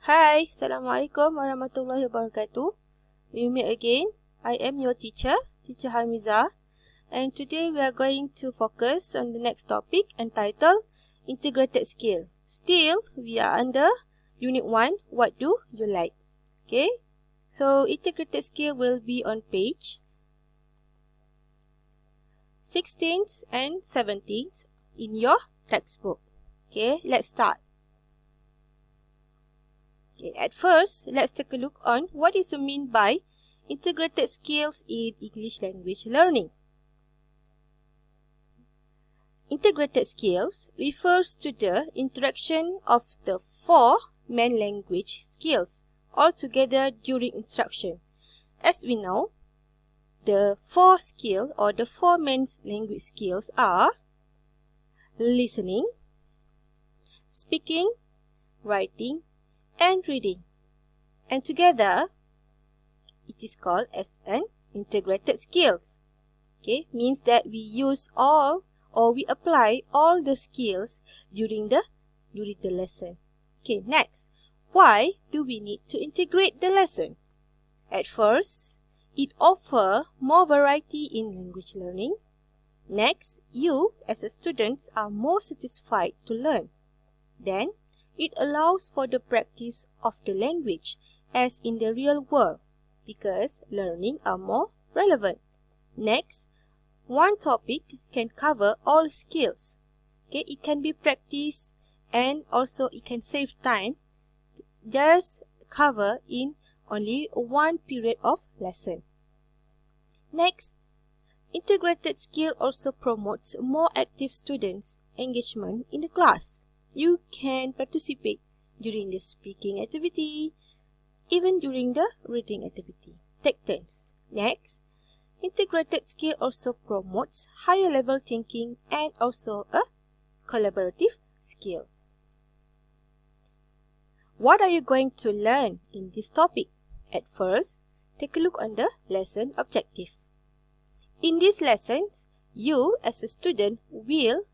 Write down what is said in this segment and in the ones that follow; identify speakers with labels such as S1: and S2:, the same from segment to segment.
S1: Hi, Assalamualaikum warahmatullahi wabarakatuh. We meet again. I am your teacher, Teacher Hamiza, and today we are going to focus on the next topic entitled Integrated Skill. Still, we are under Unit 1, What Do You Like? Okay, so Integrated Skill will be on page 16th and 17th in your textbook. Okay, let's start. Okay, at first, let's take a look on what is meant by integrated skills in English language learning. Integrated skills refers to the interaction of the four main language skills all together during instruction. As we know, the four main language skills are listening, speaking, writing, and reading, and together it is called as an integrated skills. Okay, means that we use all or we apply all the skills during the lesson. Okay, next, why do we need to integrate the lesson? At first, it offers more variety in language learning. Next, you as a student are more satisfied to learn. Then, it allows for the practice of the language as in the real world because learning are more relevant. Next, one topic can cover all skills. Okay, it can be practiced and also it can save time. Just cover in only one period of lesson. Next, integrated skill also promotes more active students' engagement in the class. You can participate during the speaking activity, even during the reading activity. Take turns. Next, integrated skill also promotes higher level thinking and also a collaborative skill. What are you going to learn in this topic? At first, take a look on the lesson objective. In this lesson, you as a student will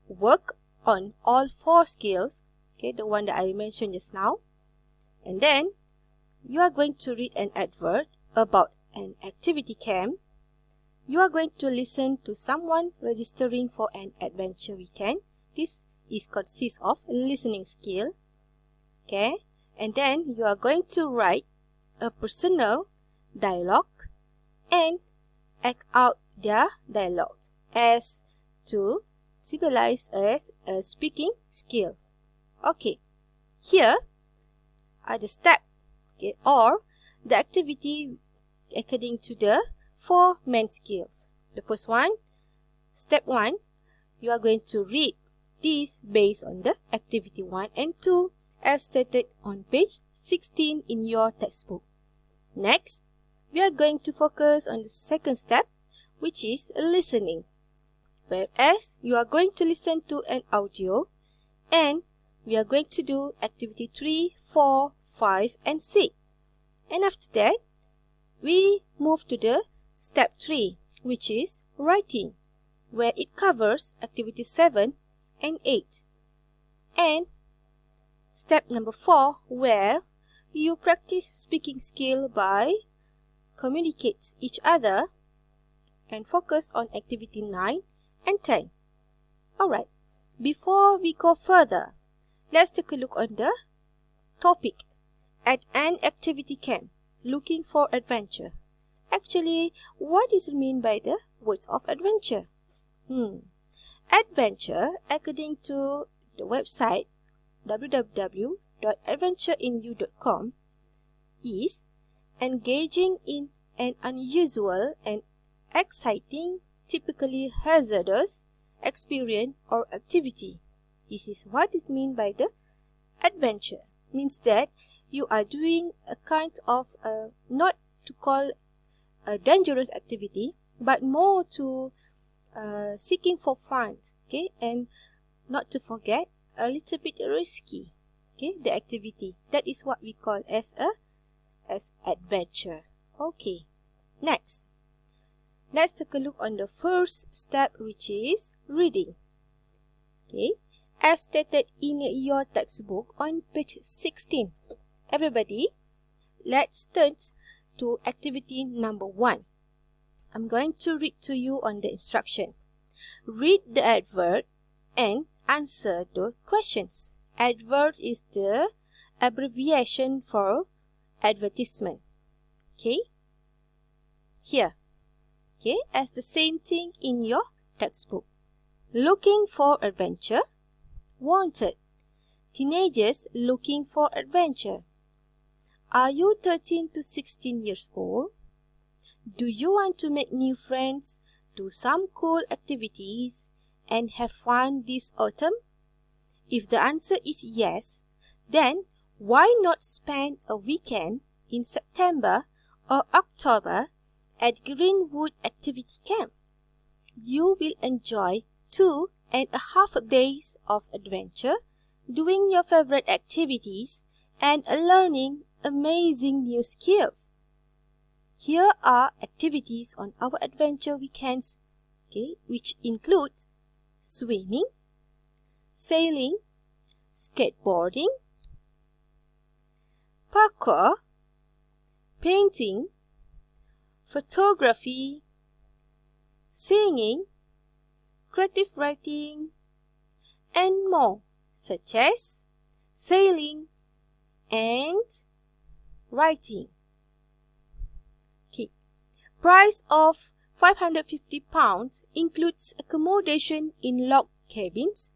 S1: work on all four skills, okay, the one that I mentioned just now. And then, you are going to read an advert about an activity camp. You are going to listen to someone registering for an adventure weekend. This consists of listening skill. Okay, and then you are going to write a personal dialogue and act out their dialogue as to symbolize as a speaking skill. Okay, here are the steps, okay, or the activity according to the four main skills. The first one, step 1, you are going to read this based on the activity 1 and 2 as stated on page 16 in your textbook. Next, we are going to focus on the second step, which is listening. Whereas you are going to listen to an audio and we are going to do activity 3, 4, 5 and 6. And after that, we move to the step 3, which is writing, where it covers activity 7 and 8. And step number 4, where you practice speaking skill by communicate each other and focus on activity 9 and 10. Alright, before we go further, let's take a look on the topic. At an activity camp, looking for adventure. Actually, what is meant by the words of adventure? Adventure, according to the website www.adventureinU.com, is engaging in an unusual and exciting, typically hazardous experience or activity. This is what is meant by the adventure. Means that you are doing a kind of not to call a dangerous activity, but more to seeking for fun, okay, and not to forget a little bit risky, okay, the activity. That is what we call as adventure. Okay, next, let's take a look on the first step, which is reading. Okay, as stated in your textbook on page 16. everybody, let's turn to activity number 1. I'm going to read to you on the instruction. Read the advert and answer the questions. Advert is the abbreviation for advertisement. Okay? Here. Okay? As the same thing in your textbook. Looking for adventure. Wanted. Teenagers looking for adventure. Are you 13 to 16 years old? Do you want to make new friends, do some cool activities, and have fun this autumn? If the answer is yes, then why not spend a weekend in September or October at Greenwood Activity Camp? You will enjoy 2.5 days of adventure, doing your favorite activities, and learning amazing new skills. Here are activities on our adventure weekends, okay, which includes swimming, sailing, skateboarding, parkour, painting, photography, singing, creative writing, and more, such as sailing and writing. Okay. Price of £550 includes accommodation in log cabins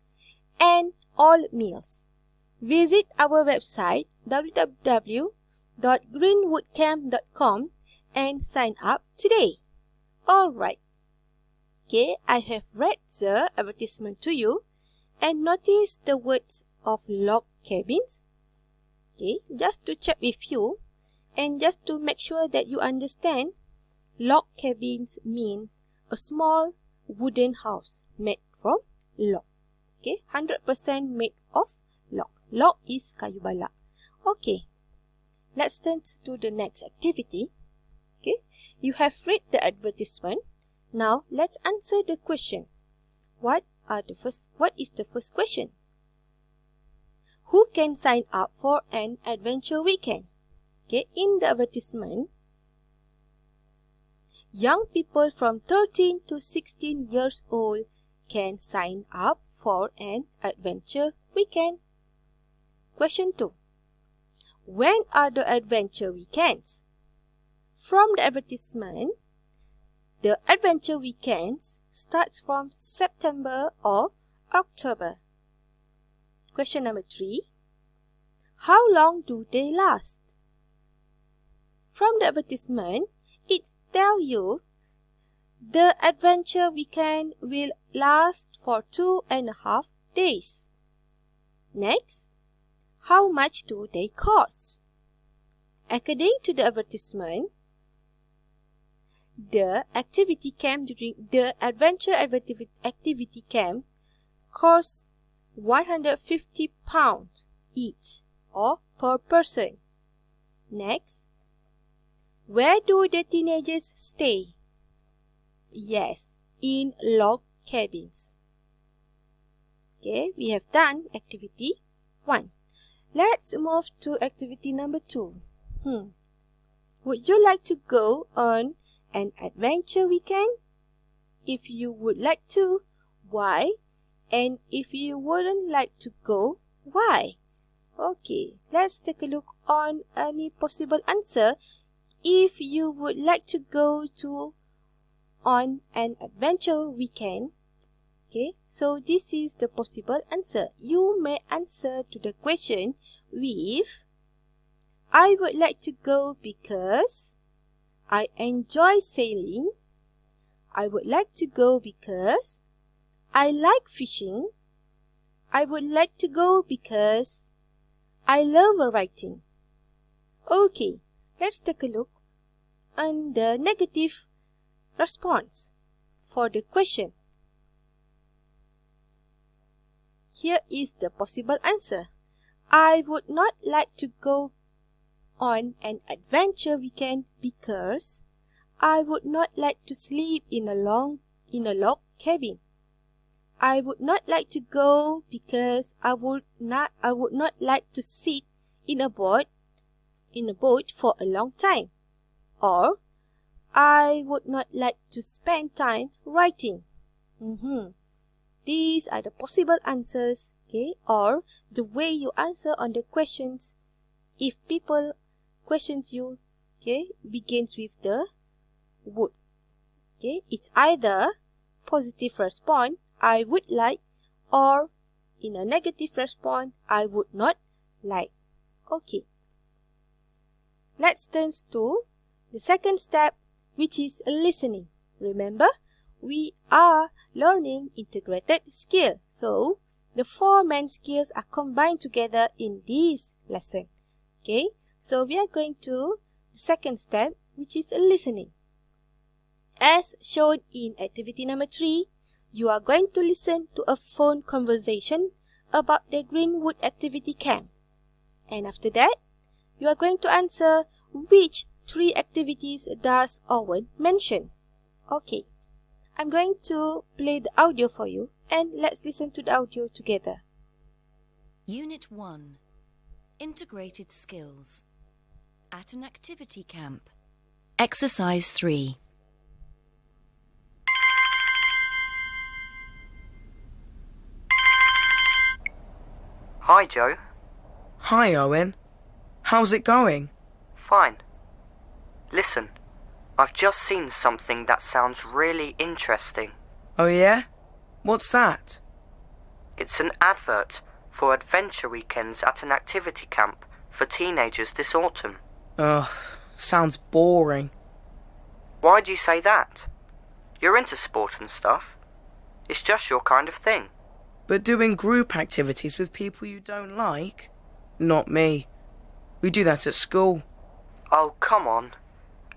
S1: and all meals. Visit our website www.greenwoodcamp.com and sign up today. Alright. Okay, I have read the advertisement to you and notice the words of log cabins. Okay, just to check with you and just to make sure that you understand, log cabins mean a small wooden house made from log. Okay, 100% made of log. Log is kayu balak. Okay, let's turn to the next activity. Okay, you have read the advertisement. Now let's answer the question. What is the first question? Who can sign up for an adventure weekend? Okay, in the advertisement, young people from 13 to 16 years old can sign up for an adventure weekend. Question 2. When are the adventure weekends? From the advertisement, the adventure weekends starts from September or October. Question number 3. How long do they last? From the advertisement, it tells you the adventure weekend will last for 2.5 days. Next, how much do they cost? According to the advertisement, the activity camp during the adventure activity camp costs £150 each or per person. Next, where do the teenagers stay? Yes, in log cabins. Okay, we have done activity 1. Let's move to activity number 2. Would you like to go on an adventure weekend? If you would like to, why? And if you wouldn't like to go, why? Okay, let's take a look on any possible answer. If you would like to go on an adventure weekend, okay, so this is the possible answer. You may answer to the question with, I would like to go because I enjoy sailing. I would like to go because I like fishing. I would like to go because I love writing. Okay, let's take a look on the negative response for the question. Here is the possible answer. I would not like to go on an adventure weekend because I would not like to sleep in a log cabin. I would not like to go because I would not like to sit in a boat in a boat for a long time. Or, I would not like to spend time writing. These are the possible answers, okay, or the way you answer on the questions. If people questions you, okay, begins with the would. Okay, it's either positive response, I would like, or in a negative response, I would not like. Okay. Let's turn to the second step, which is listening. Remember, we are learning integrated skill. So, the four main skills are combined together in this lesson. Okay, so we are going to the second step, which is listening. As shown in activity number 3, you are going to listen to a phone conversation about the Greenwood activity camp. And after that, you are going to answer which 3 activities does Owen mention. Okay, I'm going to play the audio for you and let's listen to the audio together.
S2: Unit 1. Integrated Skills. At an activity camp. Exercise 3.
S3: Hi, Joe.
S4: Hi, Owen. How's it going?
S3: Fine. Listen, I've just seen something that sounds really interesting.
S4: Oh yeah? What's that?
S3: It's an advert for adventure weekends at an activity camp for teenagers this autumn.
S4: Ugh, sounds boring.
S3: Why'd you say that? You're into sport and stuff. It's just your kind of thing.
S4: But doing group activities with people you don't like? Not me. We do that at school.
S3: Oh, come on.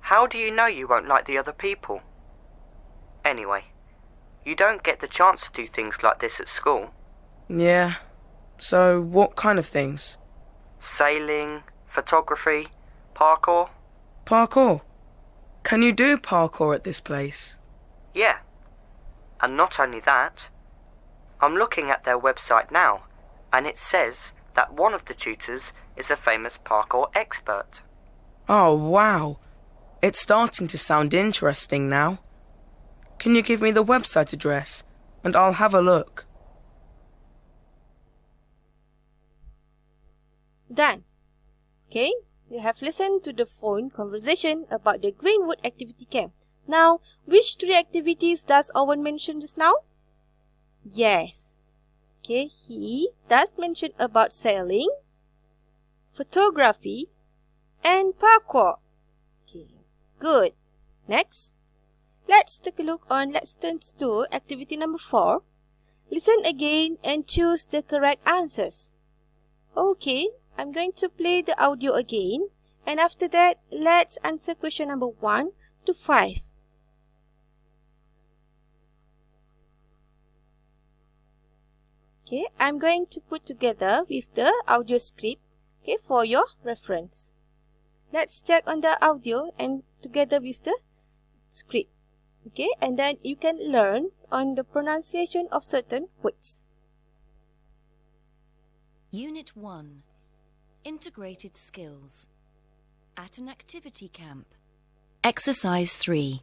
S3: How do you know you won't like the other people? Anyway, you don't get the chance to do things like this at school.
S4: Yeah. So, what kind of things?
S3: Sailing, photography, parkour.
S4: Parkour? Can you do parkour at this place?
S3: Yeah. And not only that, I'm looking at their website now, and it says that one of the tutors is a famous parkour expert.
S4: Oh, wow. It's starting to sound interesting now. Can you give me the website address, and I'll have a look?
S1: Done. Okay, you have listened to the phone conversation about the Greenwood activity camp. Now, which 3 activities does Owen mention just now? Yes. Okay, he does mention about sailing, photography, and parkour. Okay, good. Next, let's take a look on, let's turn to activity number 4. Listen again and choose the correct answers. Okay, I'm going to play the audio again, and after that, let's answer question number 1 to 5. Okay, I'm going to put together with the audio script, okay, for your reference. Let's check on the audio and together with the script. Okay, and then you can learn on the pronunciation of certain words.
S2: Unit 1. Integrated Skills. At an activity camp. Exercise 3.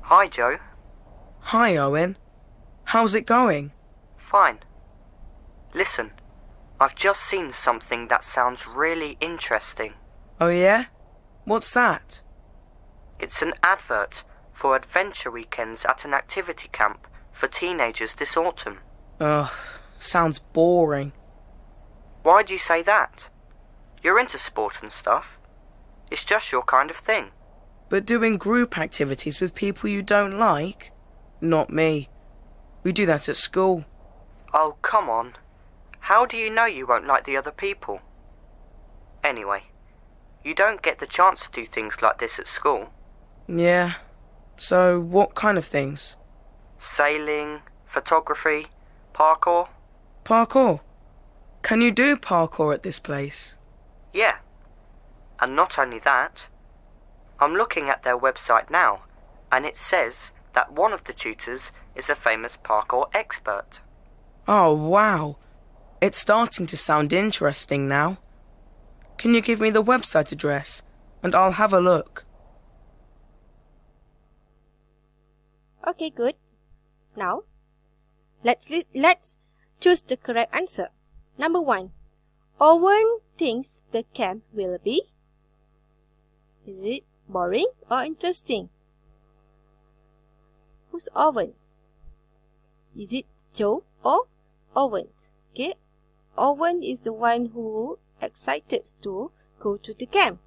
S3: Hi, Joe.
S4: Hi, Owen. How's it going?
S3: Fine. Listen, I've just seen something that sounds really interesting.
S4: Oh yeah? What's that?
S3: It's an advert for adventure weekends at an activity camp for teenagers this autumn.
S4: Ugh, sounds boring.
S3: Why'd you say that? You're into sport and stuff. It's just your kind of thing.
S4: But doing group activities with people you don't like? Not me. We do that at school.
S3: Oh, come on. How do you know you won't like the other people? Anyway, you don't get the chance to do things like this at school.
S4: Yeah. So, what kind of things?
S3: Sailing, photography, parkour.
S4: Parkour? Can you do parkour at this place?
S3: Yeah. And not only that, I'm looking at their website now, and it says that one of the tutors is a famous parkour expert.
S4: Oh, wow. It's starting to sound interesting now. Can you give me the website address and I'll have a look?
S1: Okay, good. Now, let's choose the correct answer. Number 1. Owen thinks the camp will be. Is it boring or interesting? Who's Owen? Is it Joe or Owen? Okay, Owen is the one who excited to go to the camp,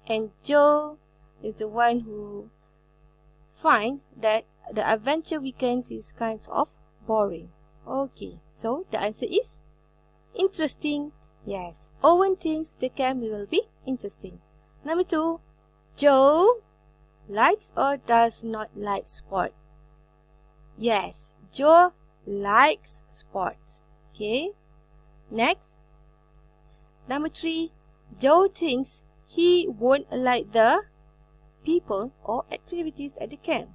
S1: and Joe is the one who finds that the adventure weekends is kind of boring. Okay, so the answer is interesting. Yes, Owen thinks the camp will be interesting. Number 2, Joe likes or does not like sport? Yes, Joe likes sports. Okay, next. Number 3, Joe thinks he won't like the people or activities at the camp.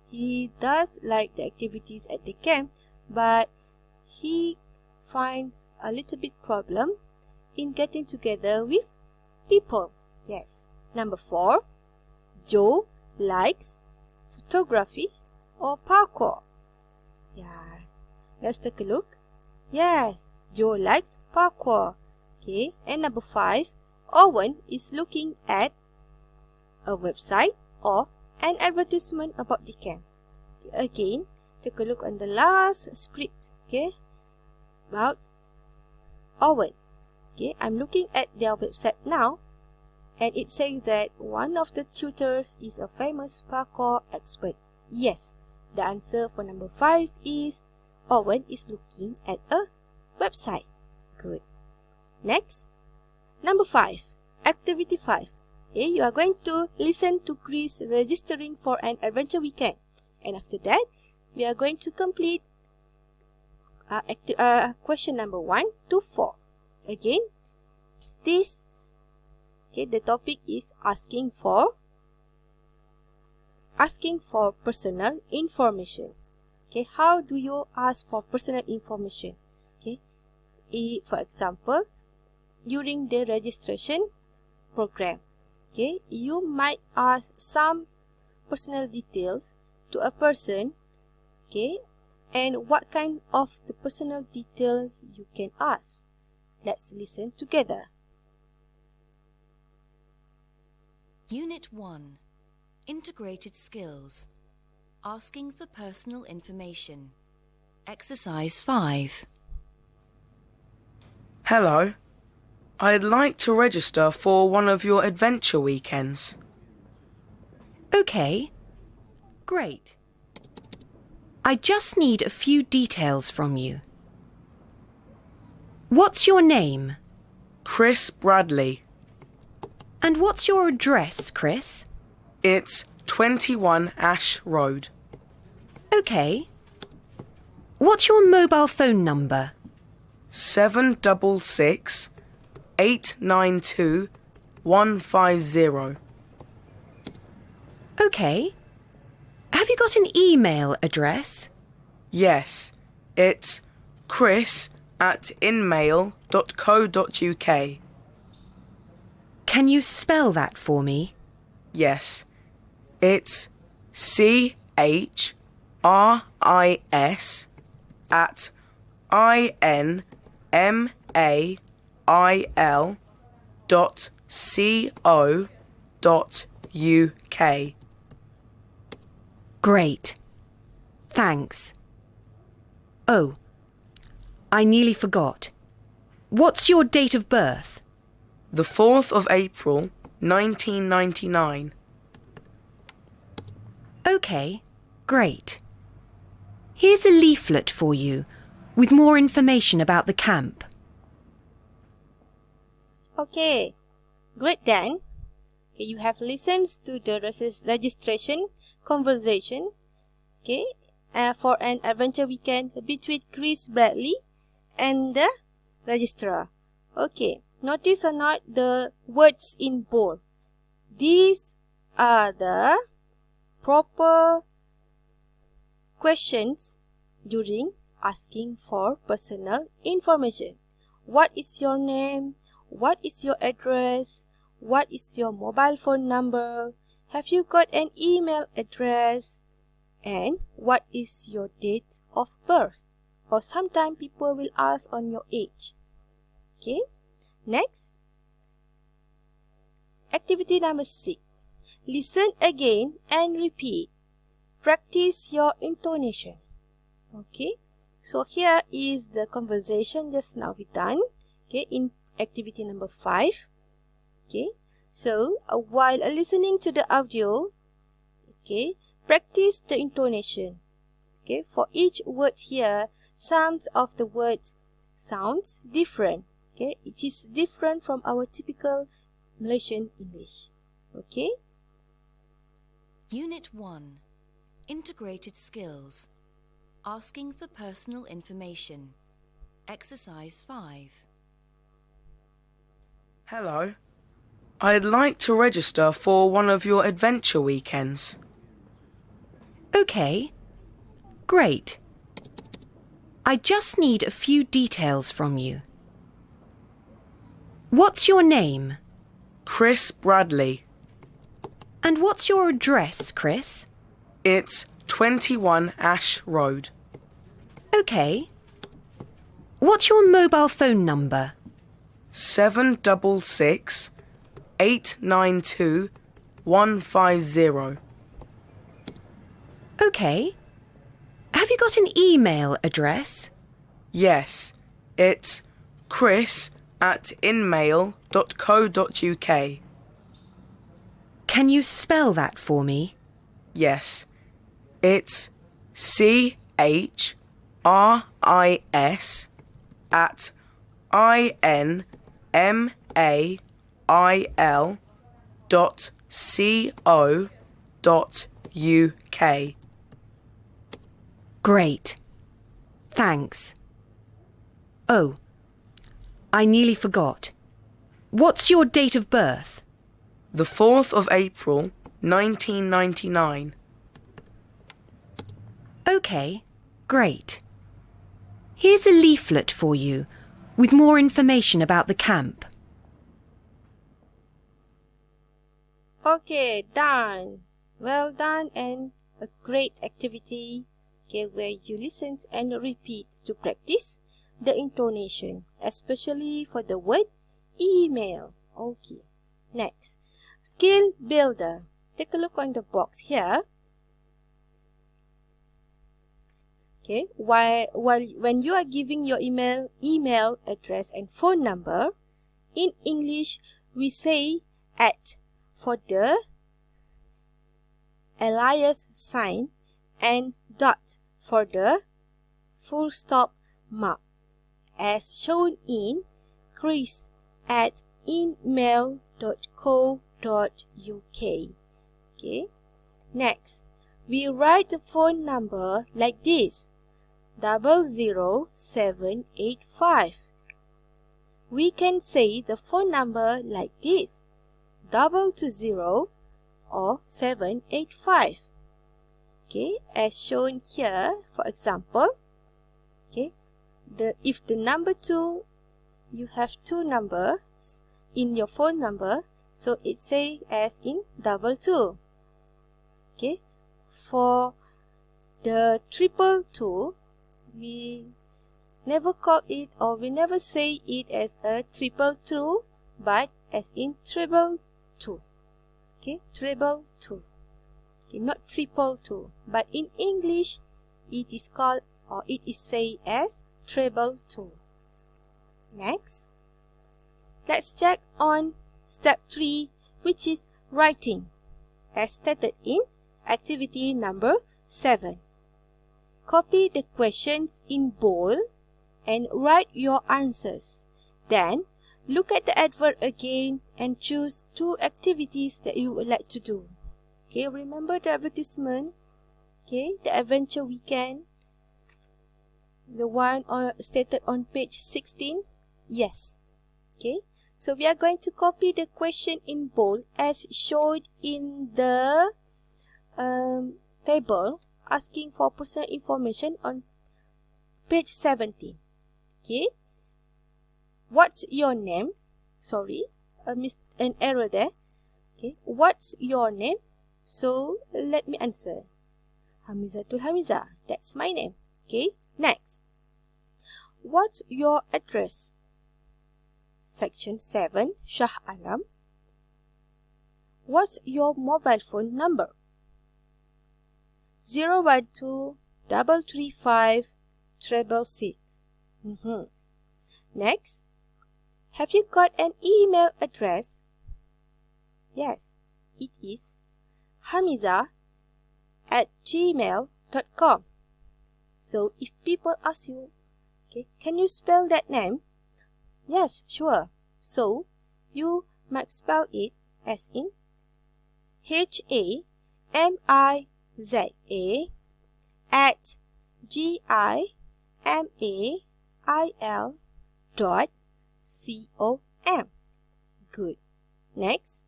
S1: He does like the activities at the camp, but he finds a little bit problem in getting together with people. Yes. Number 4, Joe likes photography or parkour. Yeah, let's take a look. Yes, Joe likes parkour. Okay, and number 5, Owen is looking at a website or an advertisement about the camp. Again, take a look on the last script. Okay, about Owen. Okay, I'm looking at their website now, and it says that one of the tutors is a famous parkour expert. Yes, the answer for number 5 is Owen is looking at a website. Good. Next, number 5, activity 5. Okay, you are going to listen to Chris registering for an adventure weekend, and after that, we are going to complete question number 1 to 4. Again, the topic is asking for personal information. Okay, how do you ask for personal information? Okay, for example, during the registration program, okay, you might ask some personal details to a person. Okay, and what kind of the personal detail you can ask? Let's listen together.
S2: Unit 1. Integrated Skills. Asking for personal information. Exercise 5.
S4: Hello. I'd like to register for one of your adventure weekends.
S5: Okay, great. I just need a few details from you. What's your name?
S4: Chris Bradley.
S5: And what's your address, Chris?
S4: It's 21 Ash Road.
S5: Okay. What's your mobile phone number?
S4: 766 892 150.
S5: Okay. Have you got an email address?
S4: Yes, it's chris@inmail.co.uk.
S5: Can you spell that for me?
S4: Yes, it's CHRIS@inmail.co.uk.
S5: Great. Thanks. Oh, I nearly forgot. What's your date of birth?
S4: The 4th of April, 1999.
S5: Okay, great. Here's a leaflet for you with more information about the camp.
S1: Okay, great Dan. Okay, you have listened to the registration conversation, okay, for an adventure weekend between Chris Bradley and the registrar. Okay, notice or not the words in bold. These are the proper questions during asking for personal information. What is your name? What is your address? What is your mobile phone number? Have you got an email address? And what is your date of birth? Or sometimes people will ask on your age. Okay. Next. Activity number 6. Listen again and repeat. Practice your intonation. Okay. So here is the conversation just now we done. Okay. In activity number 5. Okay. So while listening to the audio, okay, practice the intonation. Okay. For each word here, some of the words sounds different. Okay. It is different from our typical Malaysian English. Okay.
S2: Unit 1. Integrated Skills. Asking for personal information. Exercise 5.
S4: Hello. I'd like to register for one of your adventure weekends.
S5: OK. Great. I just need a few details from you. What's your name?
S4: Chris Bradley.
S5: And what's your address, Chris?
S4: It's 21 Ash Road.
S5: OK. What's your mobile phone number?
S4: 766 892 150.
S5: OK. Have you got an email address?
S4: Yes, it's chris@inmail.co.uk.
S5: Can you spell that for me?
S4: Yes, it's CHRIS at INMAIL.co.uk.
S5: Great. Thanks. Oh, I nearly forgot. What's your date of birth?
S4: The 4th of April, 1999.
S5: OK, great. Here's a leaflet for you with more information about the camp.
S1: Okay, done. Well done and a great activity. Okay, where you listen and repeat to practice the intonation, especially for the word email. Okay, next. Skill builder. Take a look on the box here. Okay, when you are giving your email address and phone number, in English we say @ for the alias sign and dot for the full stop mark, as shown in chris@inmail.co.uk. Okay. Next, we write the phone number like this: 00785. We can say the phone number like this: 220 or 785. Okay, as shown here, for example. Okay, if the number 2, you have 2 numbers in your phone number, so it says as in 22. Okay, for the 222, we never call it, or we never say it as a 222, but as in 222. Okay, 222. Okay, not 222, but in English it is called, or it is said as 222. Next, let's check on step 3, which is writing, as stated in activity number 7. Copy the questions in bold and write your answers. Then, look at the advert again and choose 2 activities that you would like to do. Okay, remember the advertisement? Okay, the adventure weekend, the one stated on page 16? Yes. Okay, so we are going to copy the question in bold as shown in the table asking for personal information on page 17. Okay. What's your name? Sorry, an error there. Okay. What's your name? So let me answer. Hamizatul Hamiza. That's my name. Okay. Next. What's your address? Section 7, Shah Alam. What's your mobile phone number? 012 335 666. Next. Have you got an email address? Yes, it is hamiza@gmail.com. So if people ask you, okay, can you spell that name? Yes, sure. So you might spell it as in HAMIZA at GIMAIL.com. Good. Next.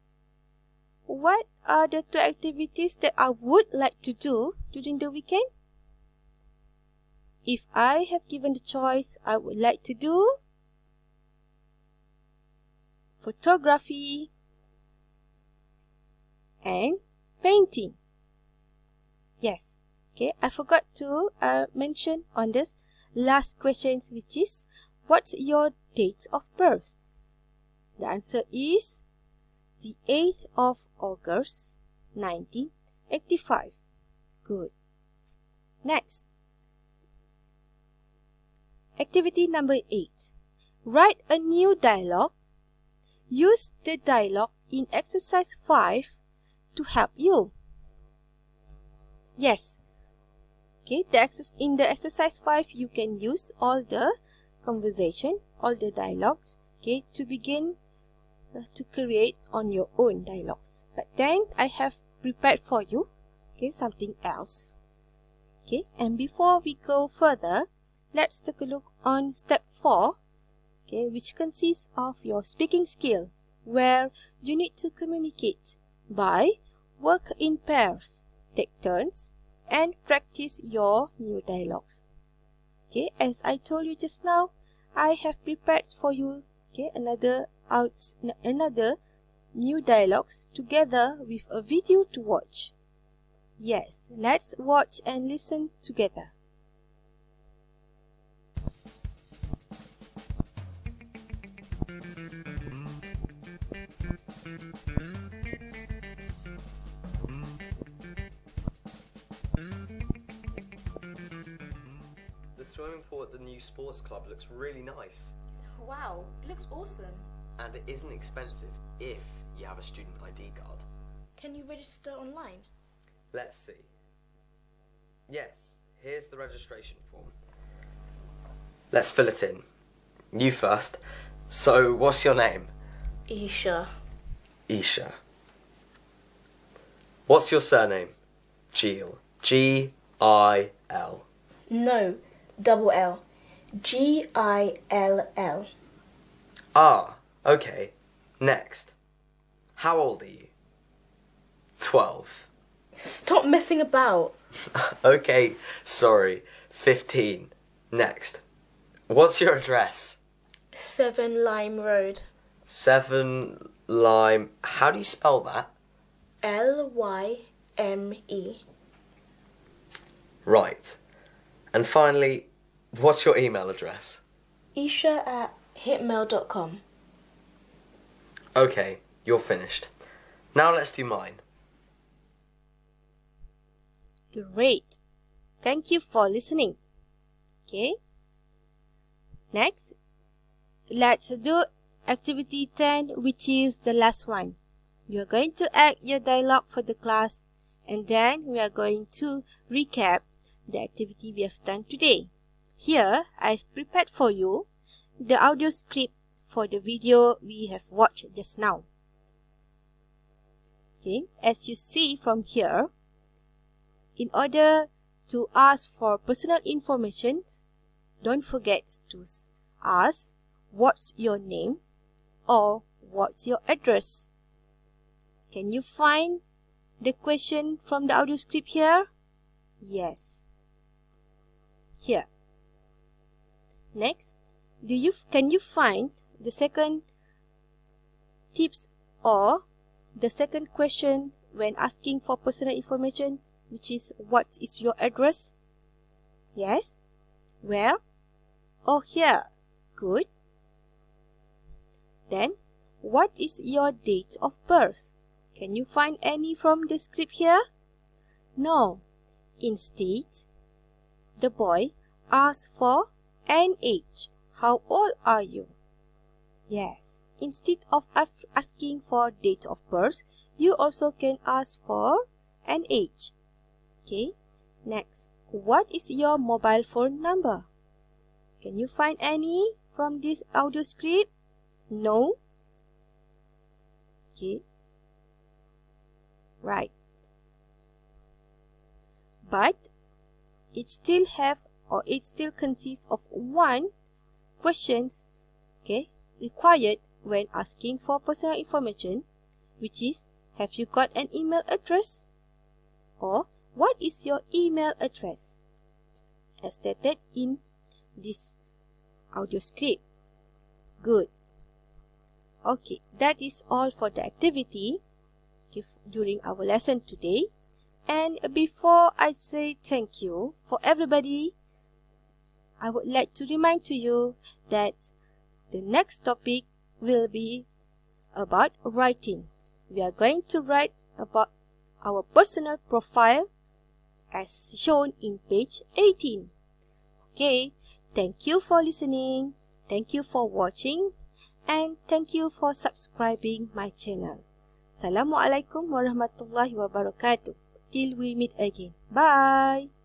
S1: What are the 2 activities that I would like to do during the weekend? If I have given the choice, I would like to do photography and painting. Yes. Okay, I forgot to mention on this last question, which is, what's your date of birth? The answer is the 8th of August, 1985. Good. Next. Activity number 8. Write a new dialogue. Use the dialogue in exercise 5 to help you. Yes. Okay, in the exercise 5, you can use all the conversation, all the dialogues, okay, to begin to create on your own dialogues. But then I have prepared for you, okay, something else. Okay, and before we go further, let's take a look on step 4, okay, which consists of your speaking skill, where you need to communicate by work in pairs, take turns, and practice your new dialogues. Okay, as I told you just now, I have prepared for you, okay, another new dialogues together with a video to watch. Yes, let's watch and listen together.
S6: The swimming pool at the new sports club looks really nice.
S7: Wow, it looks awesome.
S6: And it isn't expensive if you have a student ID card.
S7: Can you register online?
S6: Let's see. Yes, here's the registration form. Let's fill it in. You first. So, what's your name?
S7: Isha.
S6: Isha. What's your surname? Gill. G-I-L.
S7: No, double L. G-I-L-L.
S6: Ah, okay. Next. How old are you? 12.
S7: Stop messing about.
S6: Okay, sorry. 15. Next. What's your address?
S7: 7 Lime Road.
S6: 7 Lime... How do you spell that?
S7: L-Y-M-E.
S6: Right. And finally, what's your email address?
S7: Isha@hitmail.com.
S6: Okay, you're finished. Now let's do mine.
S1: Great. Thank you for listening. Okay. Next, let's do activity 10, which is the last one. You are going to act your dialogue for the class, and then we are going to recap the activity we have done today. Here, I've prepared for you the audio script for the video we have watched just now. Okay, as you see from here, in order to ask for personal information, don't forget to ask what's your name or what's your address. Can you find the question from the audio script here? Yes. Here. Next, can you find the second tips or the second question when asking for personal information, which is what is your address? Yes? Where? Oh, here. Good. Then, what is your date of birth? Can you find any from the script here? No. Instead, the boy asked for an age. How old are you? Yes. Instead of asking for date of birth, you also can ask for an age. Okay. Next, what is your mobile phone number? Can you find any from this audio script? No. Okay. Right. But it still consists of one questions, okay, required when asking for personal information, which is, have you got an email address? Or what is your email address? As stated in this audio script. Good. Okay, that is all for the activity during our lesson today. And before I say thank you for everybody, I would like to remind to you that the next topic will be about writing. We are going to write about our personal profile as shown in page 18. Okay, thank you for listening, thank you for watching, and thank you for subscribing my channel. Assalamualaikum warahmatullahi wabarakatuh. Till we meet again. Bye.